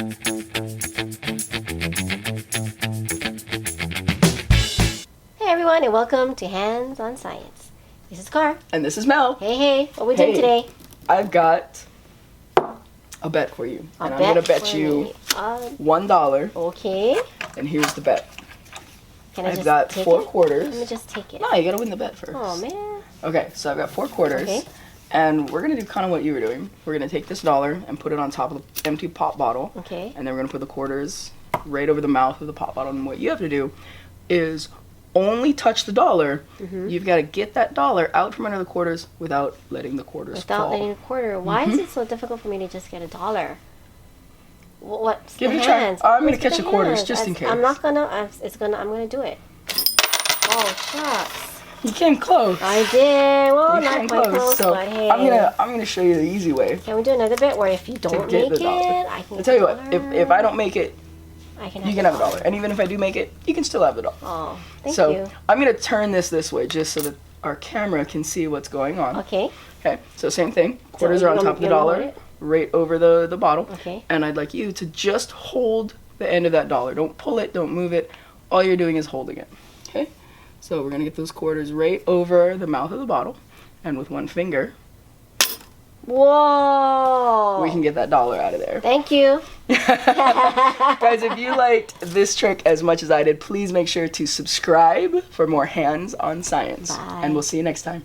Hey everyone, and welcome to Hands on Science. This is Carr. And this is Mel. Hey, what are we doing today? I've got a bet for you. And I'm going to bet you $1. Okay. And here's the bet. Can I I've just got take 4 it? quarters. Let me just take it. No, you got to win the bet first. Oh, man. Okay, so I've got 4 quarters. Okay. And we're going to do kind of what you were doing. We're going to take this $1 and put it on top of the empty pop bottle. Okay. And then we're going to put the quarters right over the mouth of the pop bottle. And what you have to do is only touch the $1. Mm-hmm. You've got to get that $1 out from under the quarters without letting the quarters fall. Without letting a quarter. Why is it so difficult for me to just get $1? What's Give the it a try. hands? I'm going What's to catch the the quarters hands? just in case. I'm not gonna. I'm gonna do it. Oh shucks. You came close. I did. Well, You not came quite close, so but hey. I'm gonna show you the easy way. Can we do another bit where if you don't get make the it, $1. I can. I'll tell you what. If I don't make it, you you can have $1. And even if I do make it, you can still have the $1. Oh, thank so you. I'm gonna turn this way just so that our camera can see what's going on. Okay. Okay. So same thing. Quarters are on top of the $1, right over the bottle. Okay. And I'd like you to just hold the end of that $1. Don't pull it. Don't move it. All you're doing is holding it. Okay. So we're gonna get those quarters right over the mouth of the bottle, and with one finger, whoa! we can get that $1 out of there. Thank you. Guys, if you liked this trick as much as I did, please make sure to subscribe for more Hands on Science. Bye. And we'll see you next time.